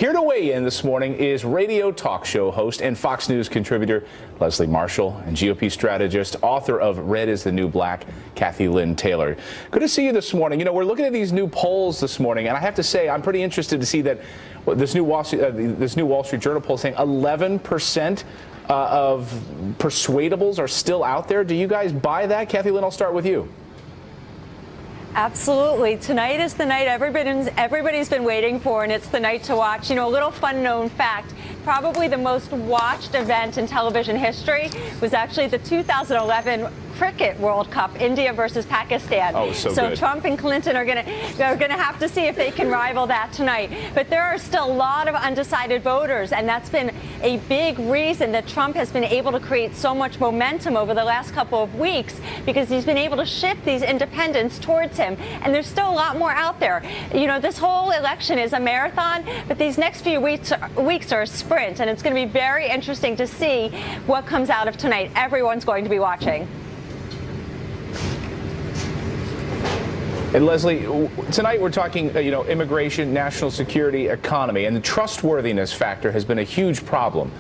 Here to weigh in this morning is radio talk show host and Fox News contributor Leslie Marshall and GOP strategist, author of Red is the New Black, Kathy Lynn Taylor. Good to see you this morning. You know, we're looking at these new polls this morning, and I have to say I'm pretty interested to see that this new Wall Street Journal poll saying 11% of Persuadables are still out there. Do you guys buy that? Kathy Lynn, I'll start with you. Absolutely. Tonight is the night everybody's been waiting for, and it's the night to watch. You know, a little fun known fact, probably the most watched event in television history was actually the 2011 Cricket World Cup, India versus Pakistan. Oh, so good. Trump and Clinton are going to have to see if they can rival that tonight. But there are still a lot of undecided voters, and that's been a big reason that Trump has been able to create so much momentum over the last couple of weeks, because he's been able to shift these independents towards him. And there's still a lot more out there. You know, this whole election is a marathon, but these next few weeks are a sprint, and it's going to be very interesting to see what comes out of tonight. Everyone's going to be watching. And Leslie, tonight we're talking, immigration, national security, economy, and the trustworthiness factor has been a huge problem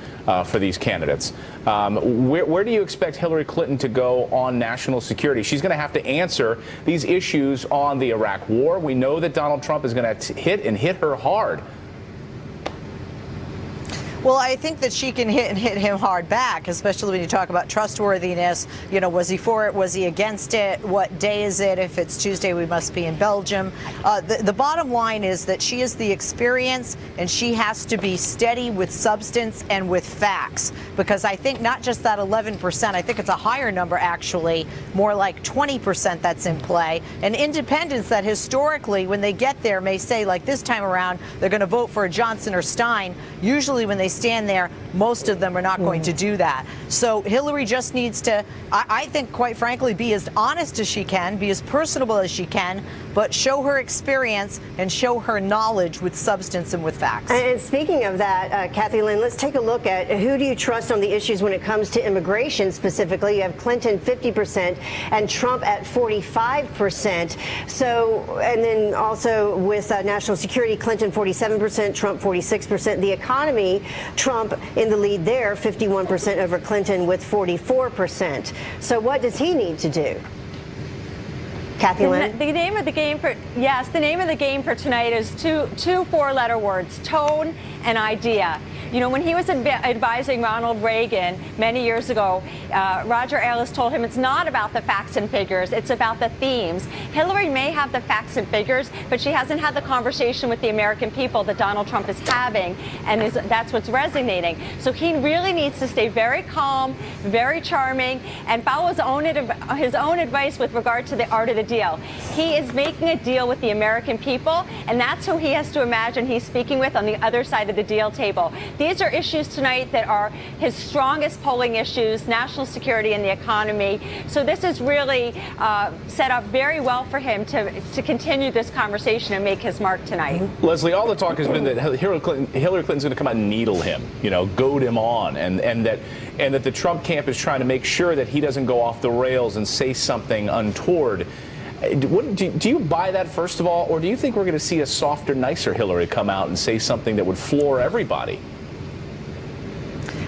for these candidates. Where do you expect Hillary Clinton to go on national security? She's going to have to answer these issues on the Iraq War. We know that Donald Trump is going to hit her hard. Well, I think that she can hit him hard back, especially when you talk about trustworthiness. You know, was he for it? Was he against it? What day is it? If it's Tuesday, we must be in Belgium. The bottom line is that she has the experience, and she has to be steady with substance and with facts, because I think not just that 11%, I think it's a higher number, actually, more like 20% that's in play. And independents that historically, when they get there, may say, like this time around, they're going to vote for a Johnson or Stein. Usually when they stand there, most of them are not going to do that. So Hillary just needs to, I think, quite frankly, be as honest as she can, be as personable as she can, but show her experience and show her knowledge with substance and with facts. And speaking of that, Kathy Lynn, let's take a look at who do you trust on the issues when it comes to immigration specifically. You have Clinton 50% and Trump at 45%. So, and then also with national security, Clinton 47%, Trump 46%. The economy, Trump in the lead there, 51% over Clinton with 44%. So what does he need to do? Kathy Lynn? The name of the game for tonight is two four-letter words: tone and idea. You know, when he was advising Ronald Reagan many years ago, Roger Ailes told him it's not about the facts and figures, it's about the themes. Hillary may have the facts and figures, but she hasn't had the conversation with the American people that Donald Trump is having, and that's what's resonating. So he really needs to stay very calm, very charming, and follow his own advice with regard to the art of the deal. He is making a deal with the American people, and that's who he has to imagine he's speaking with on the other side of the deal table. These are issues tonight that are his strongest polling issues: national security and the economy. So this is really set up very well for him to continue this conversation and make his mark tonight. Leslie, all the talk has been that Hillary Clinton's going to come out and needle him, goad him on, and that the Trump camp is trying to make sure that he doesn't go off the rails and say something untoward. Do you buy that, first of all, or do you think we're going to see a softer, nicer Hillary come out and say something that would floor everybody?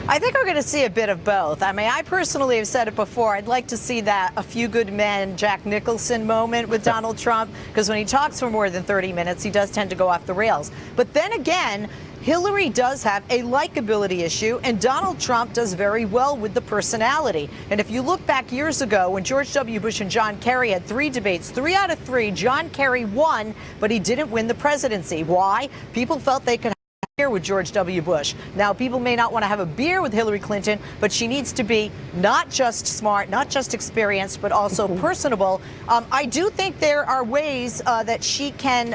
I think we're going to see a bit of both. I mean, I personally have said it before. I'd like to see that A Few Good Men, Jack Nicholson moment with Donald Trump, because when he talks for more than 30 minutes, he does tend to go off the rails. But then again, Hillary does have a likability issue, and Donald Trump does very well with the personality. And if you look back years ago when George W. Bush and John Kerry had 3 debates, 3 out of 3, John Kerry won, but he didn't win the presidency. Why? People felt they could beer with George W. Bush. Now, people may not want to have a beer with Hillary Clinton, but she needs to be not just smart, not just experienced, but also personable. I do think there are ways that she can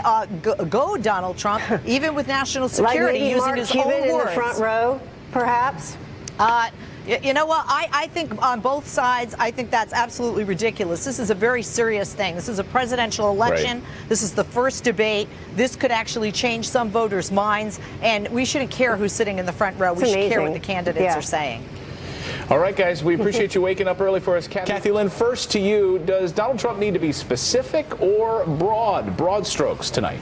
go Donald Trump, even with national security, like using his own words. In the front row, perhaps? You know what? I think on both sides, I think that's absolutely ridiculous. This is a very serious thing. This is a presidential election. Right. This is the first debate. This could actually change some voters' minds, and we shouldn't care who's sitting in the front row. We should care what the candidates are saying. All right, guys, we appreciate you waking up early for us. Kathy Lynn, first to you, does Donald Trump need to be specific or broad strokes tonight?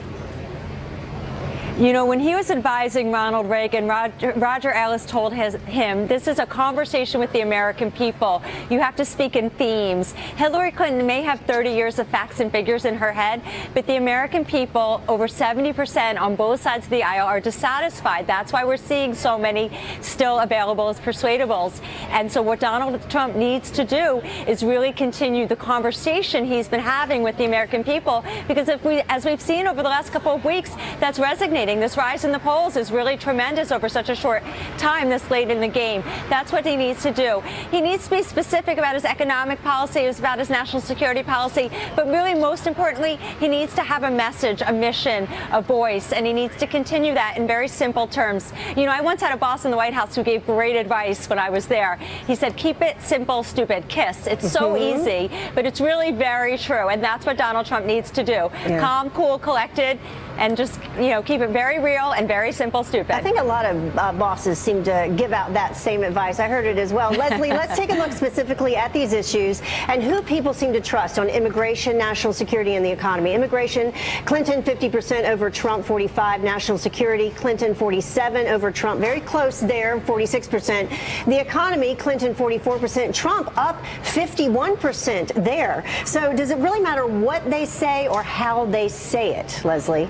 You know, when he was advising Ronald Reagan, Roger Ailes told him, this is a conversation with the American people. You have to speak in themes. Hillary Clinton may have 30 years of facts and figures in her head, but the American people, over 70% on both sides of the aisle, are dissatisfied. That's why we're seeing so many still available as persuadables. And so what Donald Trump needs to do is really continue the conversation he's been having with the American people, because as we've seen over the last couple of weeks, that's resonating. This rise in the polls is really tremendous over such a short time this late in the game. That's what he needs to do. He needs to be specific about his economic policy, about his national security policy, but really most importantly, he needs to have a message, a mission, a voice, and he needs to continue that in very simple terms. You know, I once had a boss in the White House who gave great advice when I was there. He said, keep it simple, stupid, KISS. It's so easy, but it's really very true, and that's what Donald Trump needs to do. Yeah. Calm, cool, collected, and just, you know, keep it very real and very simple, stupid. I think a lot of bosses seem to give out that same advice. I heard it as well. Leslie, let's take a look specifically at these issues and who people seem to trust on immigration, national security, and the economy. Immigration, Clinton 50% over Trump, 45. National security, Clinton 47 over Trump. Very close there, 46%. The economy, Clinton 44%. Trump up 51% there. So does it really matter what they say or how they say it, Leslie?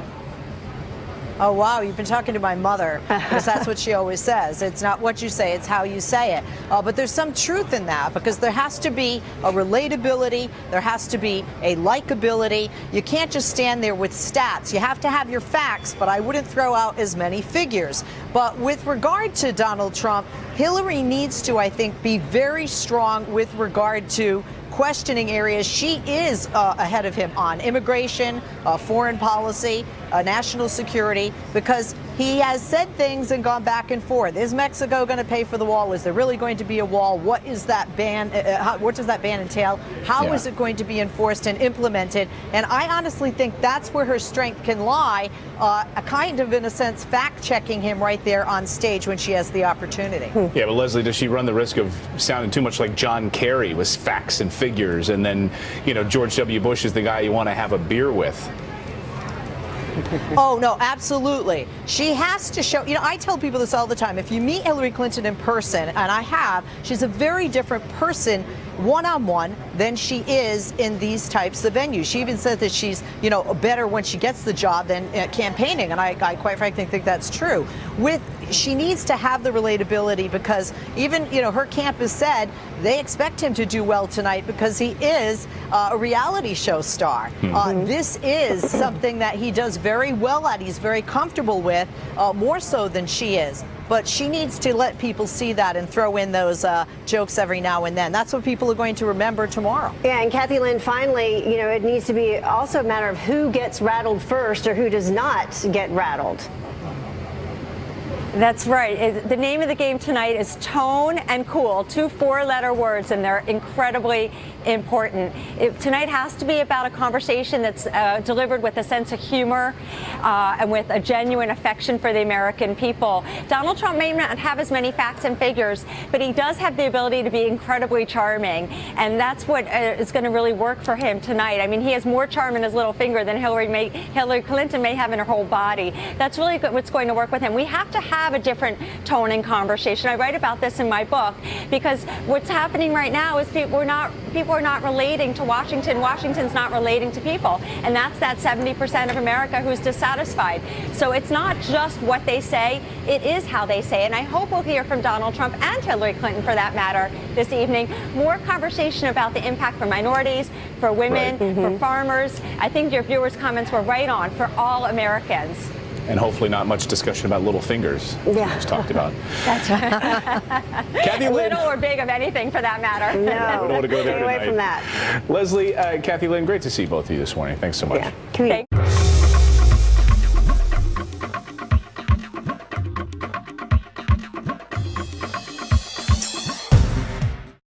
Oh, wow, you've been talking to my mother, because that's what she always says. It's not what you say, it's how you say it. But there's some truth in that, because there has to be a relatability, there has to be a likability. You can't just stand there with stats. You have to have your facts, but I wouldn't throw out as many figures. But with regard to Donald Trump, Hillary needs to, I think, be very strong with regard to questioning areas she is ahead of him on: immigration, foreign policy, national security, because he has said things and gone back and forth. Is Mexico going to pay for the wall? Is there really going to be a wall? What is that ban? What does that ban entail? How is it going to be enforced and implemented? And I honestly think that's where her strength can lie, a kind of, in a sense, fact-checking him right there on stage when she has the opportunity. Yeah, but Leslie, does she run the risk of sounding too much like John Kerry with facts and figures, and then, you know, George W. Bush is the guy you want to have a beer with? Oh, no, absolutely. She has to show, you know, I tell people this all the time. If you meet Hillary Clinton in person, and I have, she's a very different person one-on-one than she is in these types of venues. She even said that she's, you know, better when she gets the job than campaigning, and I quite frankly think that's true. She needs to have the relatability, because even, you know, her camp has said they expect him to do well tonight because he is a reality show star. This is something that he does very well at. He's very comfortable with, more so than she is. But she needs to let people see that and throw in those jokes every now and then. That's what people are going to remember tomorrow. Yeah, and Kathy Lynn, finally, you know, it needs to be also a matter of who gets rattled first or who does not get rattled. That's right. The name of the game tonight is tone and cool, 2 four-letter words, and they're incredibly important. Tonight has to be about a conversation that's delivered with a sense of humor and with a genuine affection for the American people. Donald Trump may not have as many facts and figures, but he does have the ability to be incredibly charming, and that's what is going to really work for him tonight. I mean, he has more charm in his little finger than Hillary Clinton may have in her whole body. That's really what's going to work with him. We have to have a different tone in conversation. I write about this in my book, because what's happening right now is people are not relating to Washington. Washington's not relating to people, and that's that 70% of America who's dissatisfied. So it's not just what they say, it is how they say it. And I hope we'll hear from Donald Trump and Hillary Clinton, for that matter, this evening, more conversation about the impact for minorities, for women, for farmers. I think your viewers' comments were right on, for all Americans. And hopefully not much discussion about little fingers, as we just talked about. That's right. Kathy Lynn. Little or big of anything, for that matter. No, we don't want to go there stay away tonight. from that. Leslie, Kathy Lynn, great to see both of you this morning. Thanks so much. Yeah.